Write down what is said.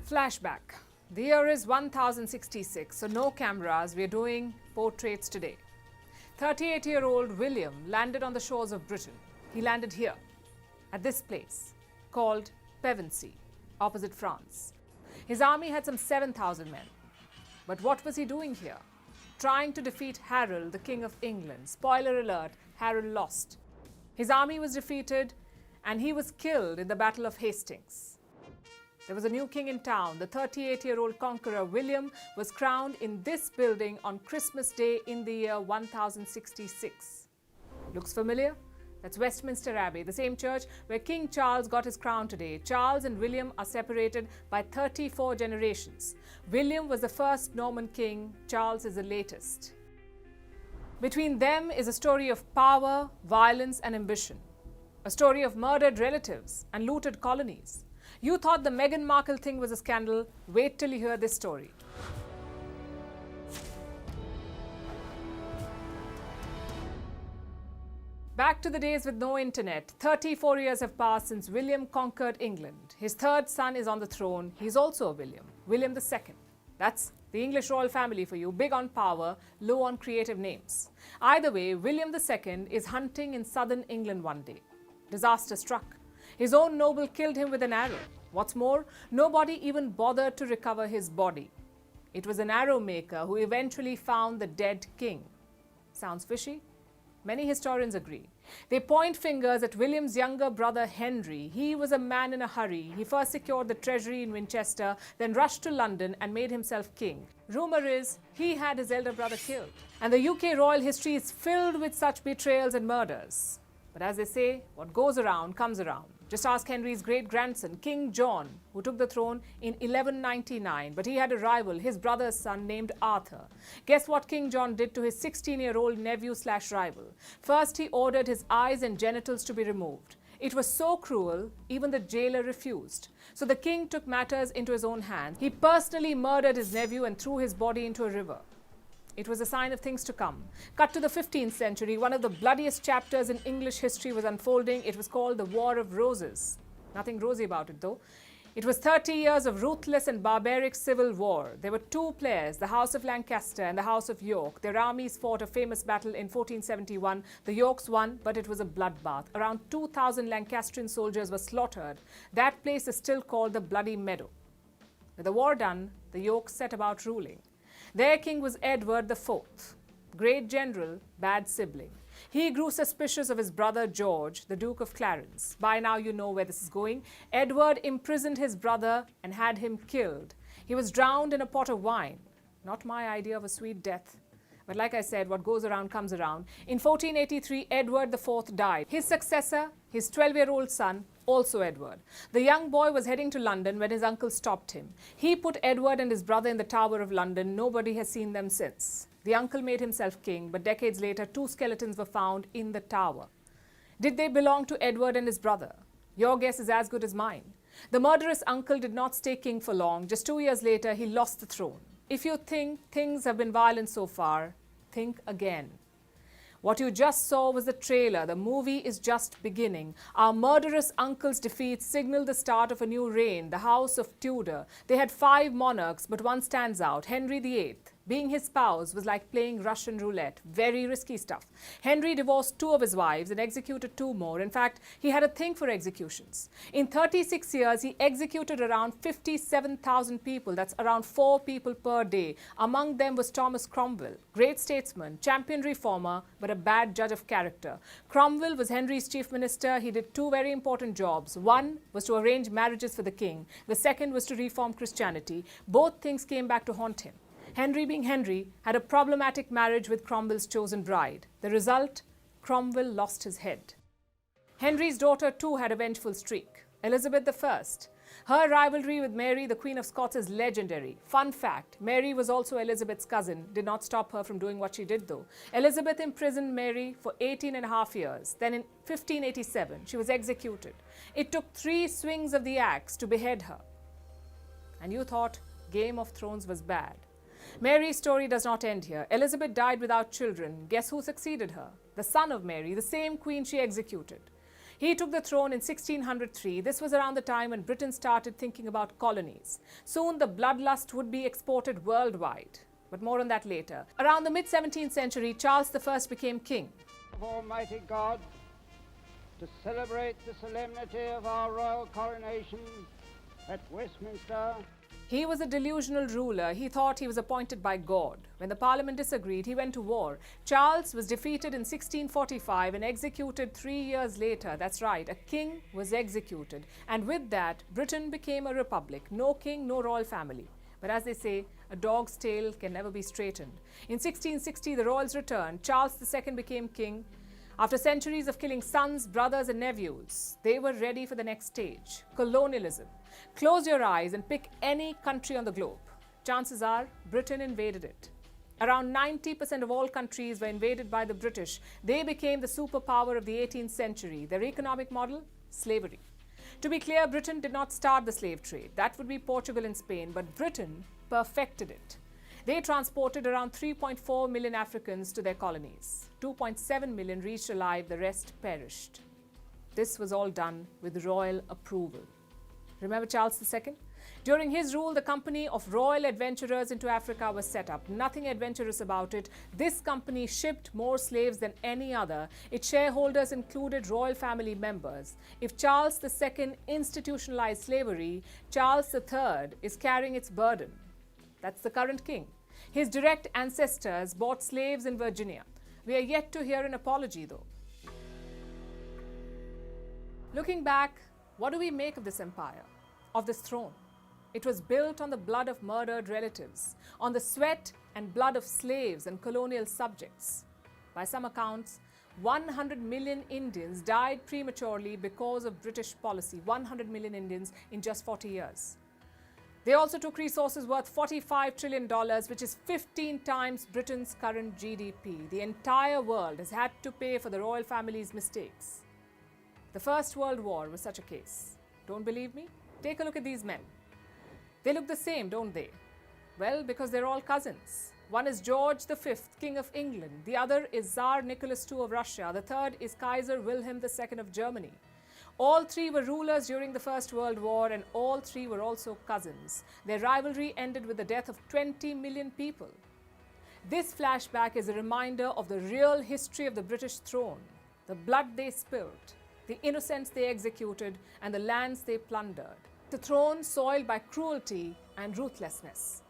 Flashback. The year is 1066, so no cameras, we are doing portraits today. 38-year-old William landed on the shores of Britain. He landed here, at this place, called Pevensey, opposite France. His army had some 7,000 men. But what was he doing here? Trying to defeat Harold, the King of England. Spoiler alert, Harold lost. His army was defeated and he was killed in the Battle of Hastings. There was a new king in town. The 38-year-old conqueror William was crowned in this building on Christmas Day in the year 1066. Looks familiar? That's Westminster Abbey, the same church where King Charles got his crown today. Charles and William are separated by 34 generations. William was the first Norman king, Charles is the latest. Between them is a story of power, violence and ambition. A story of murdered relatives and looted colonies. You thought the Meghan Markle thing was a scandal. Wait till you hear this story. Back to the days with no internet. 34 years have passed since William conquered England. His third son is on the throne. He's also a William, William II. That's the English royal family for you, big on power, low on creative names. Either way, William II is hunting in southern England one day. Disaster struck. His own noble killed him with an arrow. What's more, nobody even bothered to recover his body. It was an arrow maker who eventually found the dead king. Sounds fishy? Many historians agree. They point fingers at William's younger brother Henry. He was a man in a hurry. He first secured the treasury in Winchester, then rushed to London and made himself king. Rumor is he had his elder brother killed. And the UK royal history is filled with such betrayals and murders. But as they say, what goes around comes around. Just ask Henry's great-grandson, King John, who took the throne in 1199. But he had a rival, his brother's son named Arthur. Guess what King John did to his 16-year-old nephew/rival? First, he ordered his eyes and genitals to be removed. It was so cruel, even the jailer refused. So the king took matters into his own hands. He personally murdered his nephew and threw his body into a river. It was a sign of things to come. Cut to the 15th century, one of the bloodiest chapters in English history was unfolding. It was called the War of Roses. Nothing rosy about it though. It was 30 years of ruthless and barbaric civil war. There were two players, the House of Lancaster and the House of York. Their armies fought a famous battle in 1471. The Yorks won, but it was a bloodbath. Around 2,000 Lancastrian soldiers were slaughtered. That place is still called the Bloody Meadow. With the war done, the Yorks set about ruling. Their king was Edward IV, great general, bad sibling. He grew suspicious of his brother George, the Duke of Clarence. By now you know where this is going. Edward imprisoned his brother and had him killed. He was drowned in a pot of wine. Not my idea of a sweet death. But like I said, what goes around comes around. In 1483, Edward IV died. His successor, his 12-year-old son, also Edward. The young boy was heading to London when his uncle stopped him. He put Edward and his brother in the Tower of London. Nobody has seen them since. The uncle made himself king, but decades later, two skeletons were found in the tower. Did they belong to Edward and his brother? Your guess is as good as mine. The murderous uncle did not stay king for long. Just 2 years later, he lost the throne. If you think things have been violent so far, think again. What you just saw was the trailer. The movie is just beginning. Our murderous uncle's defeat signaled the start of a new reign, the House of Tudor. They had 5 monarchs, but one stands out, Henry VIII. Being his spouse was like playing Russian roulette. Very risky stuff. Henry divorced 2 of his wives and executed 2 more. In fact, he had a thing for executions. In 36 years, he executed around 57,000 people. That's around 4 people per day. Among them was Thomas Cromwell, great statesman, champion reformer, but a bad judge of character. Cromwell was Henry's chief minister. He did 2 very important jobs. One was to arrange marriages for the king. The second was to reform Christianity. Both things came back to haunt him. Henry, being Henry, had a problematic marriage with Cromwell's chosen bride. The result? Cromwell lost his head. Henry's daughter too had a vengeful streak, Elizabeth I. Her rivalry with Mary, the Queen of Scots, is legendary. Fun fact, Mary was also Elizabeth's cousin. Did not stop her from doing what she did though. Elizabeth imprisoned Mary for 18.5 years. Then in 1587, she was executed. It took 3 swings of the axe to behead her. And you thought Game of Thrones was bad. Mary's story does not end here. Elizabeth died without children. Guess who succeeded her? The son of Mary, the same queen she executed. He took the throne in 1603. This was around the time when Britain started thinking about colonies. Soon the bloodlust would be exported worldwide. But more on that later. Around the mid-17th century, Charles I became king. Of Almighty God, to celebrate the solemnity of our royal coronation at Westminster. He was a delusional ruler. He thought he was appointed by God. When the Parliament disagreed, he went to war. Charles was defeated in 1645 and executed 3 years later. That's right, a king was executed. And with that, Britain became a republic. No king, no royal family. But as they say, a dog's tail can never be straightened. In 1660, the royals returned. Charles II became king. After centuries of killing sons, brothers and nephews, they were ready for the next stage, colonialism. Close your eyes and pick any country on the globe. Chances are Britain invaded it. Around 90% of all countries were invaded by the British. They became the superpower of the 18th century. Their economic model? Slavery. To be clear, Britain did not start the slave trade. That would be Portugal and Spain, but Britain perfected it. They transported around 3.4 million Africans to their colonies. 2.7 million reached alive, the rest perished. This was all done with royal approval. Remember Charles II? During his rule, the Company of Royal Adventurers into Africa was set up. Nothing adventurous about it. This company shipped more slaves than any other. Its shareholders included royal family members. If Charles II institutionalized slavery, Charles III is carrying its burden. That's the current king. His direct ancestors bought slaves in Virginia. We are yet to hear an apology, though. Looking back, what do we make of this empire, of this throne? It was built on the blood of murdered relatives, on the sweat and blood of slaves and colonial subjects. By some accounts, 100 million Indians died prematurely because of British policy. 100 million Indians in just 40 years. They also took resources worth $45 trillion, which is 15 times Britain's current GDP. The entire world has had to pay for the royal family's mistakes. The First World War was such a case. Don't believe me? Take a look at these men. They look the same, don't they? Well, because they're all cousins. One is George V, King of England. The other is Tsar Nicholas II of Russia. The third is Kaiser Wilhelm II of Germany. All three were rulers during the First World War, and all three were also cousins. Their rivalry ended with the death of 20 million people. This flashback is a reminder of the real history of the British throne, the blood they spilled, the innocents they executed, and the lands they plundered. The throne soiled by cruelty and ruthlessness.